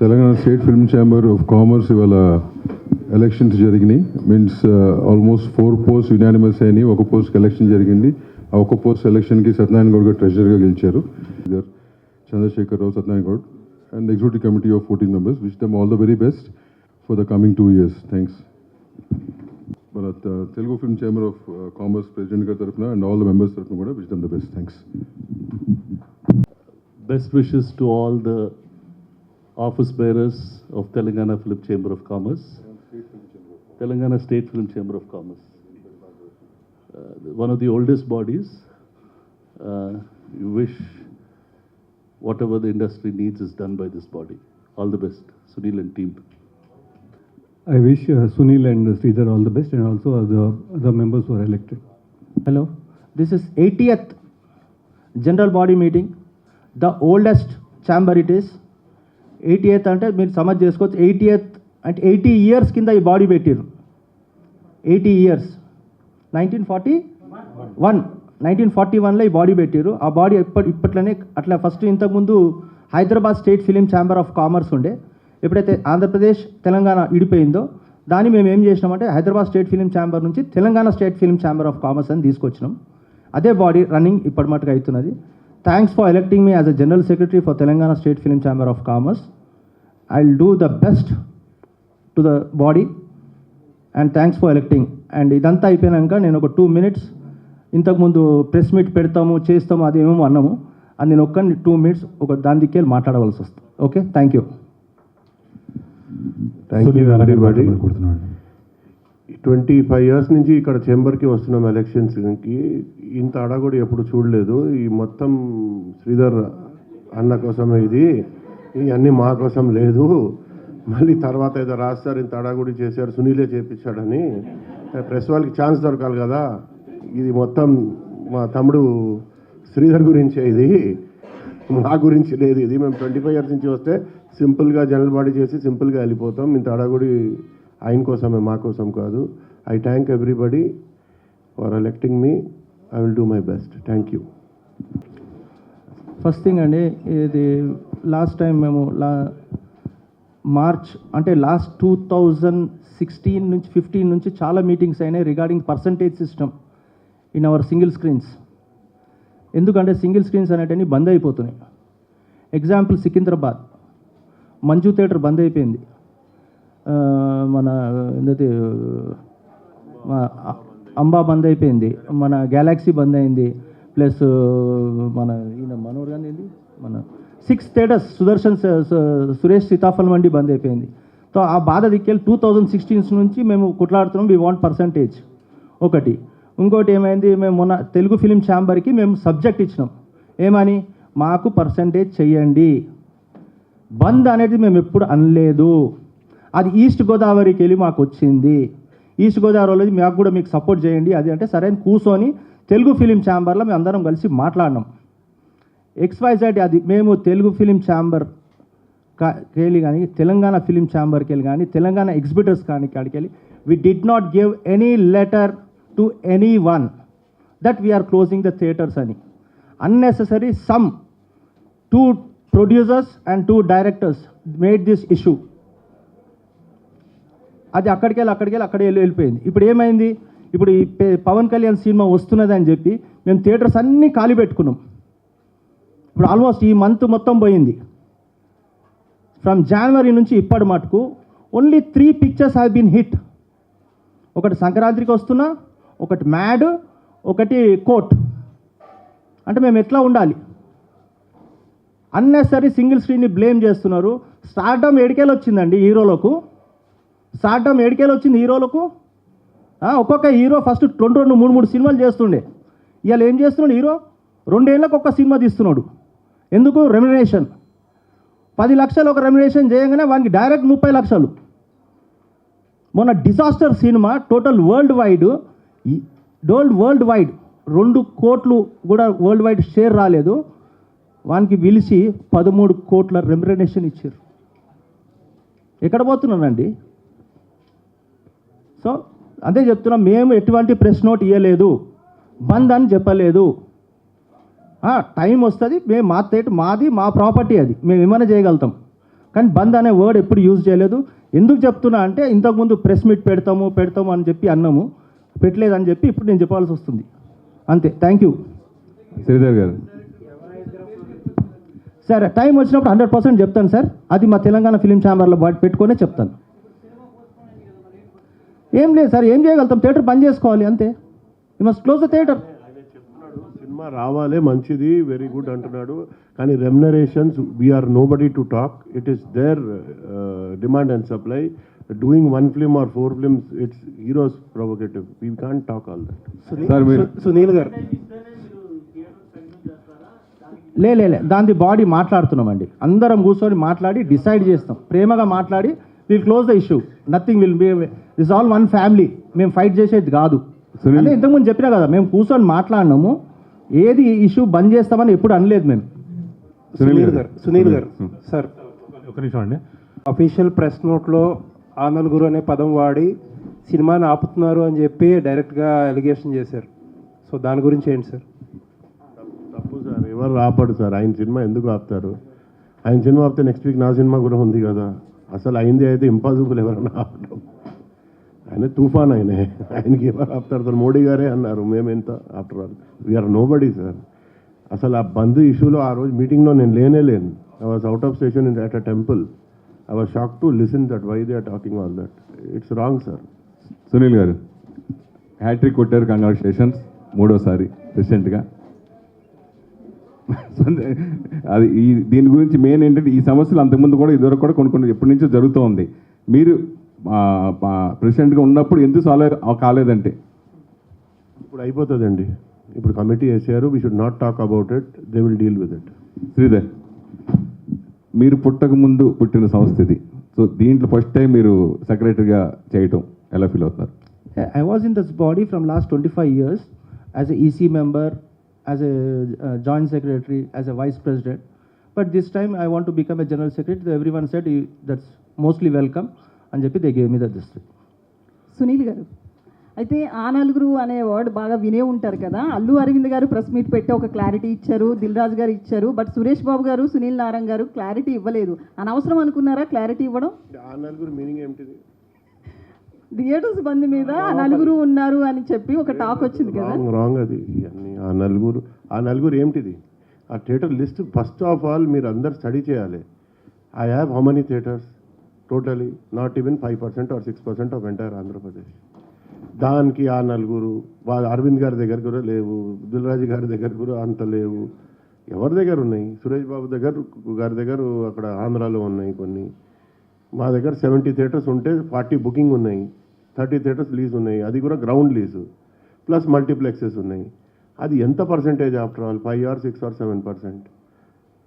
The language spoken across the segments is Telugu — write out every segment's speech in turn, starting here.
Telangana state film chamber of commerce ఇవాళ ఎలక్షన్స్ జరిగినాయి. మీన్స్ ఆల్మోస్ట్ 4 పోస్ట్ యునానిమస్ అయినాయి. ఒక పోస్ట్కి ఎలక్షన్ జరిగింది. ఆ ఒక పోస్ట్ ఎలక్షన్కి సత్యనారాయణ గౌడ్ గారు ట్రెజరర్గా గెలిచారు. Chandrashekar Rao, Satyanarayana Goud and executive committee of 14 members. Wish them all the very best for the coming 2 years. Thanks. మన Telugu film chamber of commerce president గారి తరఫున అండ్ ఆల్ ద మెంబర్స్ తరఫున కూడా wish them the best. Thanks. Best wishes to all the office bearers of Telangana Film Chamber of Commerce, Telangana State Film Chamber of Commerce, one of the oldest bodies. You wish whatever the industry needs is done by this body. All the best, Sunil and team. I wish Sunil and Sridhar all the best, and also the members who are elected. Hello, this is 80th general body meeting, the oldest chamber it is. 88th అంటే మీరు సమజ్ చేసుకోవచ్చు. 80th అంటే 80 years కింద ఈ బాడీ పెట్టారు. 80 years 1941లో ఈ బాడీ పెట్టారు. ఆ బాడీ ఇప్పట్లోనే అట్లా ఫస్ట్ ఇంతకుముందు Hyderabad state film chamber of commerce ఉండే. ఎప్పుడైతే ఆంధ్రప్రదేశ్ తెలంగాణ విడిపోయిందో దాన్ని మేము ఏం చేసినామంటే హైదరాబాద్ స్టేట్ ఫిలిం ఛాంబర్ నుంచి Telangana state film chamber of commerce అని తీసుకొచ్చినాం. అదే బాడీ రన్నింగ్ ఇప్పటి మటుకు అవుతున్నది. Thanks for electing me as a General Secretary for Telangana State Film Chamber of Commerce. I'll do the best to the body and thanks for electing. And ఇదంతా అయిపోయాక నేను ఒక 2 minutes ఇంతకుముందు ప్రెస్ మీట్ పెడతాము చేస్తాము అది ఏమేమో అన్నాము. అది నేను 2 minutes ఒక దాని దిక్కేళ్ళి మాట్లాడవలసి వస్తుంది. Okay, thank you. Thank you everybody. 25 years నుంచి ఇక్కడ చేంబర్కి వస్తున్నాం ఎలక్షన్స్కి. ఇంత అడగొడి ఎప్పుడు చూడలేదు. ఈ మొత్తం శ్రీధర్ అన్న కోసమే ఇది, ఇవన్నీ మా కోసం లేదు. మళ్ళీ తర్వాత ఏదో రాస్తారు ఇంత అడగొడి చేశారు సునీలే చేపించాడని. ప్రెస్ వాళ్ళకి ఛాన్స్ దొరకాలి కదా. ఇది మొత్తం మా తమ్ముడు శ్రీధర్ గురించే, ఇది మా గురించి లేదు. ఇది మేము 25 years నుంచి వస్తే సింపుల్గా జనరల్ బాడీ చేసి సింపుల్గా వెళ్ళిపోతాం. ఇంత అడగొడి ఆయన కోసమే, మా కోసం కాదు. I thank everybody for electing me. I will do my best. Thank you. First thing అండి, ఇది లాస్ట్ టైం మేము మార్చ్ అంటే లాస్ట్ 2016 నుంచి 15 నుంచి చాలా మీటింగ్స్ అయినాయి regarding percentage system in our single screens. ఎందుకంటే సింగిల్ స్క్రీన్స్ అనేటివి బంద్ అయిపోతున్నాయి. ఎగ్జాంపుల్ సికింద్రాబాద్ మంజు థియేటర్ బంద్ అయిపోయింది. మన ఏంటంటే అంబా బంద్ అయిపోయింది, మన గ్యాలక్సీ బంద్ అయింది, ప్లస్ మన ఈయన మనోర్ గాంధీ ఏంది మన 6 థియేటర్స్ సురేష్ సీతాఫల్ మండి బంద్ అయిపోయింది. సో ఆ బాధ దిక్కెళ్ళి 2016 నుంచి మేము కొట్లాడుతున్నాం. వీ వాంట్ పర్సంటేజ్ ఒకటి. ఇంకోటి ఏమైంది, మేము మొన్న తెలుగు ఫిలిం ఛాంబర్కి మేము సబ్జెక్ట్ ఇచ్చినాం. ఏమని, మాకు పర్సంటేజ్ చెయ్యండి. బంద్ అనేది మేము ఎప్పుడు అనలేదు. అది ఈస్ట్ గోదావరికి వెళ్ళి మాకు వచ్చింది. ఈస్ట్ గోదావరిలో మాకు కూడా మీకు సపోర్ట్ చేయండి అది అంటే సరే అని కూర్చొని తెలుగు ఫిలిం ఛాంబర్లో మేము అందరం కలిసి మాట్లాడినాం. XYZ అది మేము తెలుగు ఫిలిం ఛాంబర్ వెళ్ళి కానీ తెలంగాణ ఫిలిం ఛాంబర్కి వెళ్ళి కానీ తెలంగాణ ఎగ్జిబిటర్స్ కానీ కాడికి వెళ్ళి we did not give any letter to anyone that we are closing the theatres అని. Unnecessary some 2 producers and 2 directors made this issue. అది అక్కడికి అక్కడే వెళ్ళిపోయింది. ఇప్పుడు ఏమైంది, ఇప్పుడు ఈ పవన్ కళ్యాణ్ సినిమా వస్తున్నది అని చెప్పి మేము థియేటర్స్ అన్నీ ఖాళీ పెట్టుకున్నాం. ఇప్పుడు ఆల్మోస్ట్ ఈ మంత్ మొత్తం పోయింది. ఫ్రమ్ జనవరి నుంచి ఇప్పటి మటుకు only 3 pictures have been hit. ఒకటి సంక్రాంతికి వస్తున్నా, ఒకటి మ్యాడ్, ఒకటి కోర్ట్. అంటే మేము ఎట్లా ఉండాలి? అన్నెసరీ సింగిల్ స్క్రీన్ని బ్లేమ్ చేస్తున్నారు. స్టార్డమ్ ఏడికేలు వచ్చిందండి హీరోలకు. స్టార్డమ్ ఏడికేలు వచ్చింది హీరోలకు. ఒక్కొక్క హీరో ఫస్ట్ 2, 3 సినిమాలు చేస్తుండే. ఇవాళ ఏం చేస్తున్నాడు హీరో? 2 ఏళ్ళకు ఒక్క సినిమా తీస్తున్నాడు. ఎందుకు? రెమ్యునరేషన్. 10 లక్షలు ఒక రెమ్యునరేషన్ చేయగానే వానికి డైరెక్ట్ 30 లక్షలు. మొన్న disaster cinema total world wide 2 కోట్లు కూడా వరల్డ్ వైడ్ షేర్ రాలేదు. వానికి పిలిచి 13 కోట్ల రెమ్యునరేషన్ ఇచ్చారు. ఎక్కడ పోతున్నానండి? సో అదే చెప్తున్నాం, మేము ఎటువంటి ప్రెస్ నోట్ ఇవ్వలేదు, బంద్ అని చెప్పలేదు. టైం వస్తుంది, మేము మాది మా ప్రాపర్టీ, అది మేము ఏమైనా చేయగలుగుతాం. కానీ బంద్ అనే వర్డ్ ఎప్పుడు యూజ్ చేయలేదు. ఎందుకు చెప్తున్నా అంటే ఇంతకుముందు ప్రెస్ మీట్ పెడతాము అని చెప్పి అన్నాము, పెట్టలేదని చెప్పి ఇప్పుడు నేను చెప్పాల్సి వస్తుంది. అంతే. Thank you. శ్రీధర్ గారు. సార్ టైం వచ్చినప్పుడు 100% చెప్తాను సార్. అది మా తెలంగాణ ఫిలిం ఛాంబర్లో పెట్టుకొనే చెప్తాను. ఏం లేదు సార్, ఏం చేయగలుగుతాం, థియేటర్ బంద్ చేసుకోవాలి అంతే. You must close the theatre. సినిమా రావాలే మంచిది, వెరీ గుడ్ అంటున్నాడు, కానీ remunerations we are nobody to talk. It is there demand and supply. Doing 1 film or 4 films, it's heroes provocative. We can't talk all that. Sir మీరు సునీల్ గారు, లే దాని బాడీ మాట్లాడుతున్నామండి. అందరం కూర్చొని మాట్లాడి డిసైడ్ చేస్తాం, ప్రేమగా మాట్లాడి will close the issue. Nothing will be, this all one family. మేము ఫైట్ చేసేది కాదు. అంటే ఇంతకుముందు చెప్పినా కదా, మేము కూర్చొని మాట్లాడినాము. ఏది ఇష్యూ బంద్ చేస్తామని ఎప్పుడు అనలేదు మేము. సునీల్ గారు సార్ ఒక నిమిషం అండి. అఫీషియల్ ప్రెస్ నోట్లో ఆ నలుగురు అనే పదం వాడి సినిమాని ఆపుతున్నారు అని చెప్పి డైరెక్ట్గా ఎలిగేషన్ చేశారు. సో దాని గురించి ఏంటి సార్? తప్పు సార్, ఎవరు ఆపడు సార్. ఆయన సినిమా ఎందుకు ఆపుతారు? ఆయన సినిమా ఆపితే నెక్స్ట్ వీక్ నా సినిమా కూడా ఉంది కదా. అసలు అయింది అయితే ఇంపాసిబుల్ ఎవరన్నా ఆపడం. ఆయన తుఫాన్ ఆయనకి ఎవరు ఆపుతారు సార్? మోడీ గారే అన్నారు మేమెంత after all we are nobody sir. అసలు ఆ బంద్ ఇష్యూలో ఆ రోజు మీటింగ్లో నేను లేను. I was out of station at a temple. I was shock to listen that why they are talking all that. It's wrong sir. Sunil గారు హ్యాట్రిక్ కొట్టారు, కంగ్రాచులేషన్స్. 3వసారి ప్రెసిడెంట్గా. అది దీని గురించి మెయిన్ ఏంటంటే ఈ సమస్యలు అంతకుముందు కూడా ఇదివరకు కూడా కొన్ని ఎప్పటి నుంచో జరుగుతూ ఉంది. మీరు ప్రెసిడెంట్గా ఉన్నప్పుడు ఎందుకు సాల్వ్ కాలేదంటే? ఇప్పుడు అయిపోతుందండి. ఇప్పుడు కమిటీ వేసారు. We should not talk about it. They will deal with it. Sridhar, మీరు పుట్టక ముందు పుట్టిన సంస్థ ఇది. సో దీంట్లో ఫస్ట్ టైం మీరు సెక్రటరీగా చేయటం ఎలా ఫీల్ అవుతున్నారు? I was in this body from last 25 years as a EC member, as a joint secretary, as a vice president. But this time I want to become a general secretary. Everyone said that's mostly welcome and చెప్పి they gave me the district. Sunil గారు, అయితే ఆ నలుగురు అనే వర్డ్ బాగా వినే ఉంటారు కదా. అల్లు అరవింద్ గారు ప్రెస్ మీట్ పెట్టి ఒక క్లారిటీ ఇచ్చారు, దిల్ రాజు గారు ఇచ్చారు. బట్ సురేష్ బాబు గారు, సునీల్ నారాయణ గారు క్లారిటీ ఇవ్వలేదు. అనవసరం అనుకున్నారా క్లారిటీ ఇవ్వడం? ఆ నలుగురు మీనింగ్ ఏమిటిది? థియేటర్స్ బంద్ మీద ఆ నలుగురు ఉన్నారు అని చెప్పి ఒక టాక్ వచ్చింది కదా. రాంగ్ అది. ఇవన్నీ ఆ నలుగురు ఏమిటిది? ఆ theatre list first of all మీరు అందరు స్టడీ చేయాలి. I have how many theatres totally? Not even 5% or 6% of entire Andhra Pradesh. దానికి ఆ నలుగురు అరవింద్ గారి దగ్గర కూడా లేవు, దిల్రాజు గారి దగ్గర కూడా అంత లేవు. ఎవరి దగ్గర ఉన్నాయి? సురేష్ బాబు గారి దగ్గర అక్కడ ఆంధ్రాలో ఉన్నాయి కొన్ని. మా దగ్గర 70 థియేటర్స్ ఉంటే 40 బుకింగ్ ఉన్నాయి, 30 థియేటర్స్ లీజ్ ఉన్నాయి. అది కూడా గ్రౌండ్ లీజు ప్లస్ మల్టీప్లెక్సెస్ ఉన్నాయి. అది ఎంత percentage after all? 5 or 6 or 7%.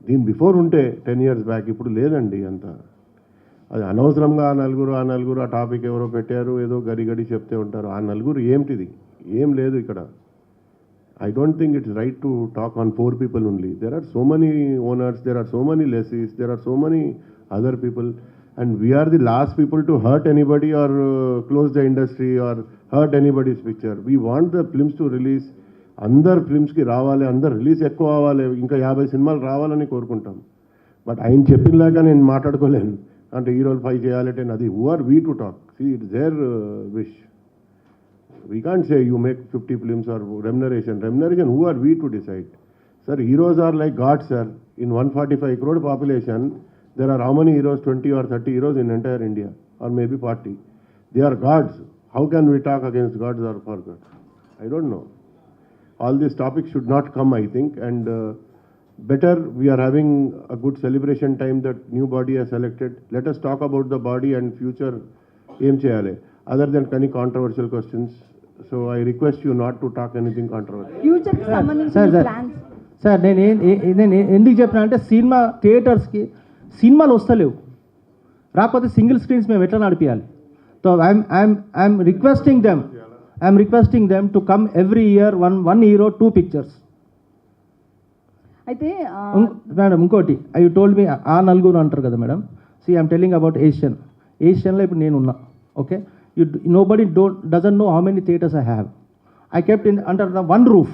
దీని బిఫోర్ ఉంటే 10 years బ్యాక్, ఇప్పుడు లేదండి అంత. అది అనవసరంగా ఆ నలుగురు ఆ టాపిక్ ఎవరో పెట్టారు, ఏదో గడి చెప్తే ఉంటారు. ఆ నలుగురు ఏమిటిది? ఏం లేదు ఇక్కడ. I don't think it's right to talk on 4 people only. There are so many owners, there are so many lessees, there are so many other people, and we are the last people to hurt anybody or close the industry or hurt anybody's picture. We want the films to release. అందరు ఫిల్మ్స్కి రావాలి, అందరు రిలీజ్ ఎక్కువ అవ్వాలి, ఇంకా 50 సినిమాలు రావాలని కోరుకుంటాం. బట్ ఆయన చెప్పినలాగా నేను మాట్లాడుకోలేను. అంటే హీరోలు 5 చేయాలంటే అది who are we to talk? See it's there wish. We can't say you make 50 films or remuneration. Who are we to decide? Sir, heroes are like gods, sir. In 145 crore population, there are how many heroes? 20 or 30 heroes in entire India, or maybe 40. They are gods. How can we talk against gods or for gods? I don't know. All these topics should not come, I think, and better we are having a good celebration time that new body has selected. Let us talk about the body and future aim cheyale, other than any controversial questions. So I request you not to talk anything controversial. Future కి సంబంధించిన ప్లాన్స్ సార్ నేను ఎందుకు చెప్పినా అంటే సినిమా థియేటర్స్కి సినిమాలు వస్తలేవు, రాకపోతే సింగిల్ స్క్రీన్స్ మేము ఎట్లా నడిపించాలి? So I'm requesting them to come every year one hero 2 pictures. అయితే మేడం ఇంకోటి ఐ టోల్డ్ మీ ఆ నలుగురు అంటారు కదా madam. See I'm telling about ఏషియన్లో ఇప్పుడు నేను ఉన్నా. Okay, nobody doesn't know how many theatres I have. I kept in under the one roof.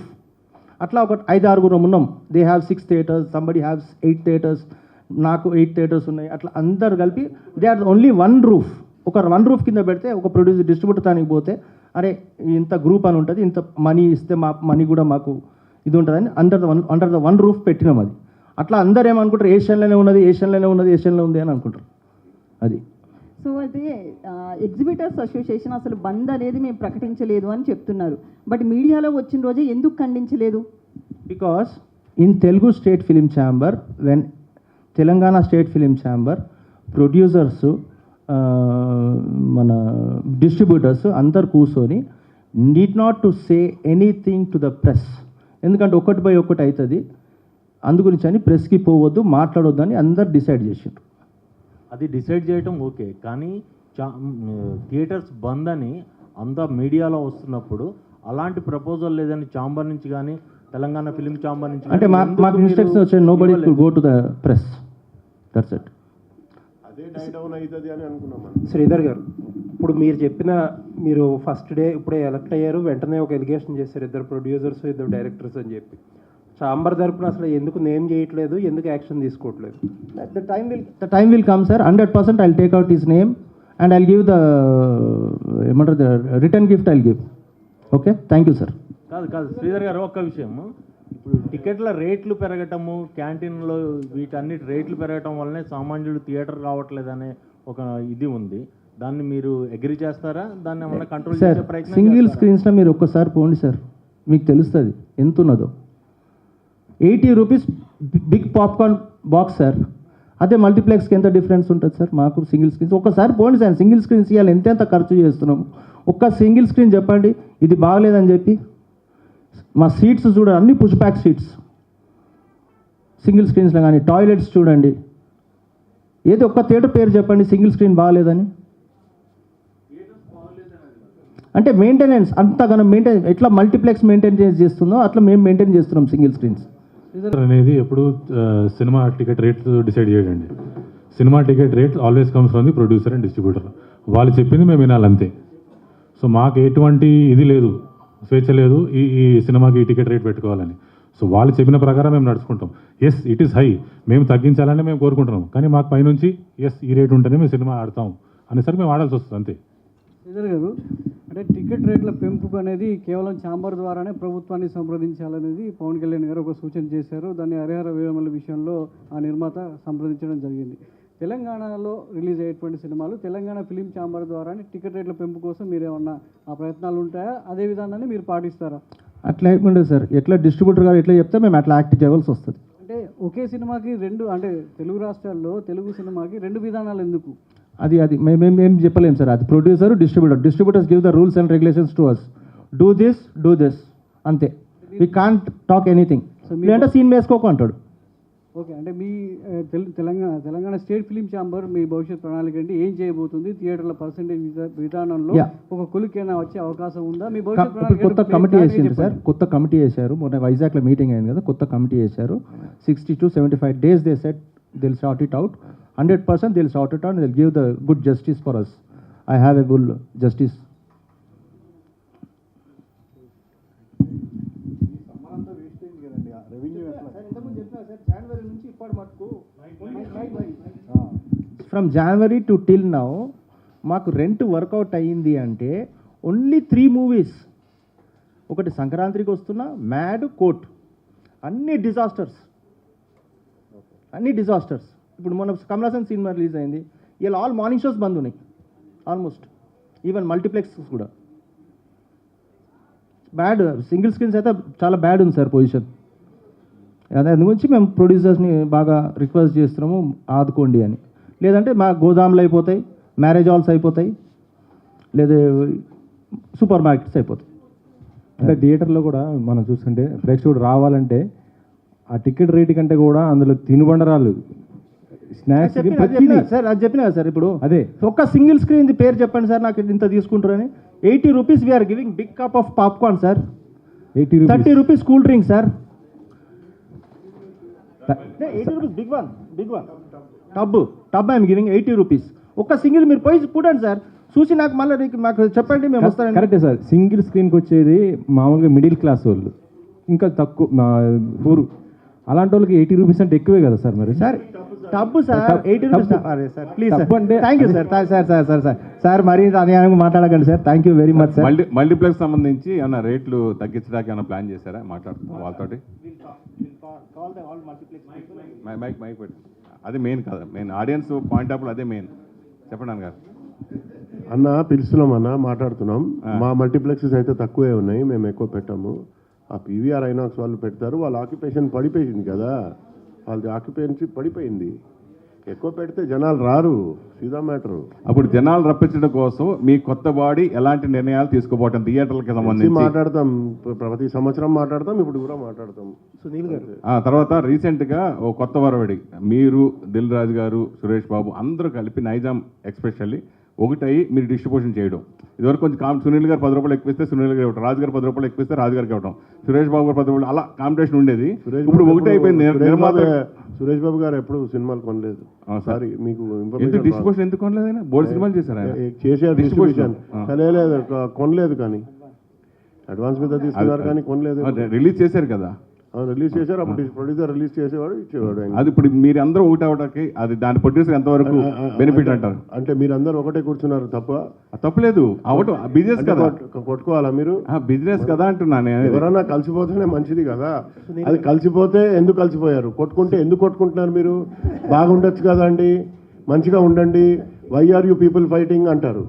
అట్లా ఒక 5-6 ఉన్నాం. They have 6 theatres, somebody has 8 theatres, నాకు 8 థియేటర్స్ ఉన్నాయి, అట్లా అందరు కలిపి they are only one roof. ఒక వన్ రూఫ్ కింద పెడితే ఒక ప్రొడ్యూసర్ డిస్ట్రిబ్యూటర్ దానికి పోతే అరే ఇంత గ్రూప్ అని ఉంటుంది, ఇంత మనీ ఇస్తే మా మనీ కూడా మాకు ఇది ఉంటుందని అండర్ ద వన్ రూఫ్ పెట్టినాం. అది అట్లా అందరు ఏమనుకుంటారు ఏషియన్లోనే ఉన్నది ఏషియన్లో ఉంది అని అనుకుంటారు. అది సో అయితే ఎగ్జిబిటర్స్ అసోసియేషన్ అసలు బంద్ అనేది మేము ప్రకటించలేదు అని చెప్తున్నారు. బట్ మీడియాలో వచ్చిన రోజే ఎందుకు ఖండించలేదు? Because in Telugu state film chamber when Telangana state film chamber producers మన డిస్ట్రిబ్యూటర్స్ అందరు కూర్చొని need not to say anything to the press. ఎందుకంటే ఒకటి బై ఒకటి అవుతుంది, అందుగురించి అని ప్రెస్కి పోవద్దు, మాట్లాడొద్దు అని అందరు డిసైడ్ చేసారు. అది డిసైడ్ చేయటం ఓకే, కానీ థియేటర్స్ బంద్ అని అంతా మీడియాలో వస్తున్నప్పుడు అలాంటి ప్రపోజల్ లేదని ఛాంబర్ నుంచి కానీ తెలంగాణ ఫిలిం ఛాంబర్ నుంచి అంటే మాకు ఇన్స్ట్రక్షన్ వచ్చాయి, nobody to go to the press, that's it. అదే డై డౌన్ అవుతుంది అని అనుకున్నాం. శ్రీధర్ గారు, ఇప్పుడు మీరు ఫస్ట్ డే ఇప్పుడే ఎలక్ట్ అయ్యారు, వెంటనే ఒక ఎలిగేషన్ చేశారు, 2 ప్రొడ్యూసర్స్ 2 డైరెక్టర్స్ అని చెప్పి. ఛాంబర్ తరపున అసలు ఎందుకు నేమ్ చేయట్లేదు, ఎందుకు యాక్షన్ తీసుకోవట్లేదు? The time will come, sir. 100% I'll take out his name and I'll give the return gift I'll give. Okay? Thank you, sir. కాదు శ్రీధర్ గారు, ఒక్క విషయం. ఇప్పుడు టికెట్ల రేట్లు పెరగటము, క్యాంటీన్లో వీటన్నిటి రేట్లు పెరగటం వల్లనే సామాన్యుడు థియేటర్ రావట్లేదనే ఒక ఇది ఉంది. దాన్ని మీరు అగ్రి చేస్తారా? దాన్ని ఏమన్నా కంట్రోల్ చేసే ప్రయత్నం? సింగిల్ స్క్రీన్స్లో మీరు ఒక్కసారి పోండి సార్, మీకు తెలుస్తుంది ఎంత ఉన్నదో. 80 rupees big popcorn box sir, అదే మల్టీప్లెక్స్కి ఎంత డిఫరెన్స్ ఉంటుంది సార్ మాకు సింగిల్ స్క్రీన్స్? ఒక్కసారి పోండి సార్, సింగిల్ స్క్రీన్స్ ఇవ్వాలి, ఎంత ఖర్చు చేస్తున్నాము. ఒక్క సింగిల్ స్క్రీన్ చెప్పండి ఇది బాగలేదని చెప్పి. మా సీట్స్ చూడండి, అన్ని పుష్ బ్యాక్ సీట్స్ సింగిల్ స్క్రీన్స్లో. కానీ టాయిలెట్స్ చూడండి, ఏదో ఒక్క థియేటర్ పేరు చెప్పండి సింగిల్ స్క్రీన్ బాగలేదని. అంటే మెయింటెనెన్స్ అంతగానో మెయింటైన్, ఎట్లా మల్టీప్లెక్స్ మెయింటైన్ చేస్తుందో అట్లా మేము మెయింటైన్ చేస్తున్నాం సింగిల్ స్క్రీన్స్ అనేది. ఎప్పుడు సినిమా టికెట్ రేట్ డిసైడ్ చేయండి. Cinema ticket rate always comes from the producer and distributor. వాళ్ళు చెప్పింది మేము వినాలి అంతే. సో మాకు ఎటువంటి ఇది లేదు, స్వేచ్ఛ లేదు ఈ సినిమాకి ఈ టికెట్ రేట్ పెట్టుకోవాలని. సో వాళ్ళు చెప్పిన ప్రకారం మేము నడుచుకుంటాం. ఎస్ ఇట్ ఈస్ హై, మేము తగ్గించాలని మేము కోరుకుంటున్నాం, కానీ మాకు పైనుంచి ఎస్ ఈ రేట్ ఉంటేనే మేము సినిమా ఆడతాం అనేసరికి మేము ఆడాల్సి వస్తుంది అంతే. శ్రీధర్ గారు, అంటే టికెట్ రేట్ల పెంపు అనేది కేవలం ఛాంబర్ ద్వారానే ప్రభుత్వాన్ని సంప్రదించాలనేది పవన్ కళ్యాణ్ గారు ఒక సూచన చేశారు. దాన్ని హరిహర వీరమల విషయంలో ఆ నిర్మాత సంప్రదించడం జరిగింది. తెలంగాణలో రిలీజ్ అయ్యేటువంటి సినిమాలు తెలంగాణ ఫిలిం ఛాంబర్ ద్వారానే టికెట్ రేట్ల పెంపు కోసం మీరు ఏమన్నా ఆ ప్రయత్నాలు ఉంటాయా? అదే విధానాన్ని మీరు పాటిస్తారా? అట్లా అయిపోయింది సార్, ఎట్లా డిస్ట్రిబ్యూటర్ గారు ఎట్లా చెప్తే మేము అట్లా యాక్ట్ చేయవలసి వస్తుంది. అంటే ఒకే సినిమాకి రెండు, అంటే తెలుగు రాష్ట్రాల్లో తెలుగు సినిమాకి 2 విధానాలు ఎందుకు? అది మేము చెప్పలేము సార్, అది producer distributors give the rules and regulations to us, do this అంతే. We can't talk anything. అంటే సీన్ వేసుకోకు అంటాడు. ఓకే, అంటే మీ తెలంగాణ స్టేట్ ఫిలిం ఛాంబర్ మీ భవిష్యత్ ప్రణాళిక అంటే ఏం చేయబోతుంది? థియేటర్ల పర్సెంటేజ్ విధానంలో ఒక కొలికైనా వచ్చే అవకాశం ఉందా? మీ భవిష్యత్ ప్రణాళిక కొత్త కమిటీ వేసింది సార్, కొత్త కమిటీ వేశారు. మొన్న వైజాగ్లో మీటింగ్ అయింది కదా, కొత్త కమిటీ వేశారు. 60 to 75 days they said they'll sort it out. 100% they'll sort it out and they'll give the good justice for us. I have a full justice. From January to till now మాకు రెంట్ వర్కౌట్ అయ్యింది అంటే ఓన్లీ 3 మూవీస్. ఒకటి సంక్రాంతికి వస్తున్న, మ్యాడ్, కోర్ట్, అన్ని డిజాస్టర్స్. ఇప్పుడు మొన్న కమల్ హాసన్ సినిమా రిలీజ్ అయింది, ఇలా ఆల్ మార్నింగ్ షోస్ బంద్ ఉన్నాయి ఆల్మోస్ట్, ఈవెన్ మల్టీప్లెక్స్ కూడా. బ్యాడ్, సింగిల్ స్క్రీన్స్ అయితే చాలా బ్యాడ్ ఉంది సార్ పొజిషన్. అదే గురించి మేము ప్రొడ్యూసర్స్ని బాగా రిక్వెస్ట్ చేస్తున్నాము, ఆదుకోండి అని. లేదంటే మా గోదాములు అయిపోతాయి, మ్యారేజ్ హాల్స్ అయిపోతాయి, లేదా సూపర్ మార్కెట్స్ అయిపోతాయి. అంటే థియేటర్లో కూడా మనం చూస్తుంటే ప్రేక్షకుడు రావాలంటే ఆ టికెట్ రేటు కంటే కూడా అందులో తినుబండరాలు, స్నాక్స్ సార్ అది చెప్పిన కదా సార్. ఇప్పుడు అదే ఒక్క సింగిల్ స్క్రీన్ పేరు చెప్పండి సార్, నాకు ఇంత తీసుకుంటారని. 80 rupees we are giving big cup of popcorn sir. 30 rupees cool drink sir. 80 rupees big one tub I'm giving 80 rupees. ఒక్క సింగిల్ మీరు పోయి చూడండి సార్, చూసి నాకు మళ్ళీ మాకు చెప్పండి, మేము వస్తారండి. కరెక్టే సార్. సింగిల్ స్క్రీన్కి వచ్చేది మామూలుగా మిడిల్ క్లాస్ వాళ్ళు, ఇంకా తక్కువ పూరు, అలాంటి వాళ్ళకి 80 రూపీస్ అంటే ఎక్కువే కదా సార్. మరి సార్ డబ్బు సార్ 80 రూపీస్ అరే సార్ ప్లీజ్ సార్ డబ్బు అంటే థ్యాంక్ యూ సార్ సార్ మరీ అన్యాయంగా మాట్లాడకండి sir thank you very much sir. Multiplex సంబంధించి ఏమైనా రేట్లు తగ్గించడానికి ఏమైనా ప్లాన్ చేశారా? మాట్లాడుతున్నాం వాళ్ళతోటి. మైక్ పెట్టు. అది మెయిన్ కదా, మెయిన్ ఆడియన్స్ పాయింట్ ఆఫ్ అదే మెయిన్. చెప్పండి అన్నగారు. అన్న పిలుస్తున్నాం అన్న, మాట్లాడుతున్నాం. మా మల్టీప్లెక్సెస్ అయితే తక్కువే ఉన్నాయి, మేము ఎక్కువ పెట్టాము. ఆ పీవీఆర్ ఐనాక్స్ వాళ్ళు పెడతారు, వాళ్ళ ఆక్యుపేషన్ పడిపోయింది కదా, వాళ్ళది ఆక్యుపేషన్ పడిపోయింది. ఎక్కువ పెడితే జనాలు రారు, సీదా మ్యాటరు. అప్పుడు జనాలు రప్పించడం కోసం మీ కొత్త బాడీ ఎలాంటి నిర్ణయాలు తీసుకోబోవటం థియేటర్లకి సంబంధించి మాట్లాడతాం, ప్రతి సంవత్సరం మాట్లాడతాం, ఇప్పుడు కూడా మాట్లాడతాం. సునీల్ గారు తర్వాత రీసెంట్గా ఓ కొత్త వరవడి మీరు, దిల్ రాజు గారు, సురేష్ బాబు అందరూ కలిపి నైజాం ఎక్స్పెషల్లీ ఒకటై మీరు డిస్ట్రిబ్యూషన్ చేయడం. ఇదివరకు కొంచెం సునీల్ గారు 10 రూపాయలు ఎక్కువిస్తే సునీల్ గారు ఇవ్వడం, రాజు గారు 10 రూపాయలు ఎక్కువిస్తే రాజు గారికి ఇవ్వడం, సురేష్ బాబు గారు 10 రూపాయలు, అలా కాంపిటీషన్ ఉండేది. ఇప్పుడు ఒకటి అయిపోయింది. సురేష్ బాబు గారు ఎప్పుడు సినిమాలు కొనలేదు. సారీ మీకు డిస్ట్రిబ్యూషన్ ఎందుకు కొనలేదు? ఆయన బోర్డు సినిమాలు చేశారు, చేశారు డిస్ట్రిబ్యూషన్, లేదు కొనలేదు, కానీ అడ్వాన్స్ మీద తీసుకున్నారు కానీ కొనలేదు. రిలీజ్ చేశారు కదా, రిలీజ్ చేశారు. అప్పుడు ప్రొడ్యూసర్ రిలీజ్ చేసేవాడు, ఇచ్చేవాడు. అది ఇప్పుడు మీరు అందరూ ఒకటి అవడానికి అది దాని ప్రొడ్యూసర్ ఎంతవరకు బెనిఫిట్ అంటారు? అంటే మీరు అందరూ ఒకటే కూర్చున్నారు తప్ప తప్పలేదు. అవటం బిజినెస్ కదా, కొట్టుకోవాలా మీరు? బిజినెస్ కదా అంటున్నాను. ఎవరన్నా కలిసిపోతేనే మంచిది కదా. అది కలిసిపోతే ఎందుకు కలిసిపోయారు? కొట్టుకుంటే ఎందుకు కొట్టుకుంటున్నారు మీరు? బాగుండొచ్చు కదా అండి, మంచిగా ఉండండి, why are you people fighting అంటారు.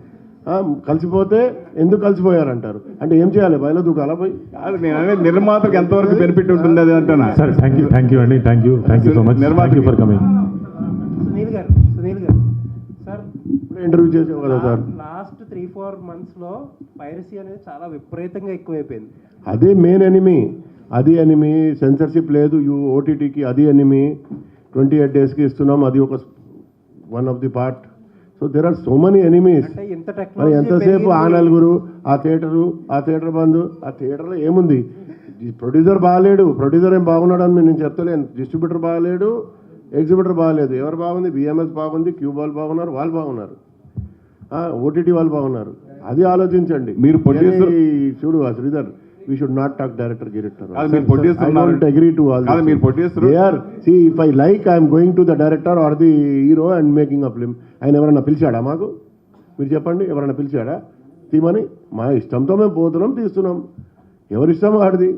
కలిసిపోతే ఎందుకు కలిసిపోయారు అంటారు. అంటే ఏం చేయాలి? బయలు దూకాలా పోయి? నేను అనేది నిర్మాతకు ఎంతవరకు బెనిఫిట్ ఉంటుంది అది అంటున్నా. సార్ థ్యాంక్ యూ అండి, thank you so much for coming. Sunil గారు సార్ ఇంటర్వ్యూ చేసావు కదా సార్. లాస్ట్ 3-4 monthsలో పైరసీ అనేది చాలా విపరీతంగా ఎక్కువైపోయింది. అదే మెయిన్ ఎనిమీ, అది ఎనిమీ. సెన్సర్షిప్ లేదు ఓటీటీకి, అది ఎనిమీ. 28 daysకి ఇస్తున్నాం, అది ఒక one of the part. So there are so many enemies. మరి ఎంతసేపు ఆ నలుగురు, ఆ థియేటర్ బంద్. ఆ థియేటర్లో ఏముంది? ప్రొడ్యూసర్ బాగాలేడు, ప్రొడ్యూసర్ ఏం బాగున్నాడు అని నేను చెప్తలేను. డిస్ట్రిబ్యూటర్ బాగాలేడు, ఎగ్జిబ్యూటర్ బాగాలేదు. ఎవరు బాగుంది? బిఎంఎస్ బాగుంది, క్యూబ్ వాళ్ళు బాగున్నారు, వాళ్ళు బాగున్నారు, ఓటీటీ వాళ్ళు బాగున్నారు. అది ఆలోచించండి మీరు. ప్రొడ్యూసర్ చూడు Sridhar, we should not talk director. I don't agree to all this. మీరు producer. See, if I like, I am going to the director or the hero and making a film. ఆయన ఎవరన్నా పిలిచాడా మాకు? మీరు చెప్పండి, ఎవరన్నా పిలిచాడా తీమని? మా ఇష్టంతో మేము పోతున్నాం, తీస్తున్నాం. ఎవరి ఇష్టం వాడిది.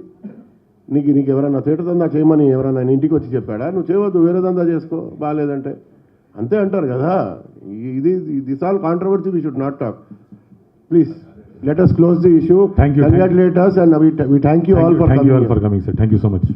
నీకు ఎవరన్నా థియేటర్ దందా చేయమని ఎవరన్నా ఇంటికి వచ్చి చెప్పాడా? నువ్వు చేయవద్దు, వేరే దందా చేసుకో, బాగాలేదంటే అంతే అంటారు కదా. This all controversy, we should not talk. Please let us close the issue. Thank you. Congratulate us and we thank you all for coming. Thank you all for coming, sir. Thank you so much.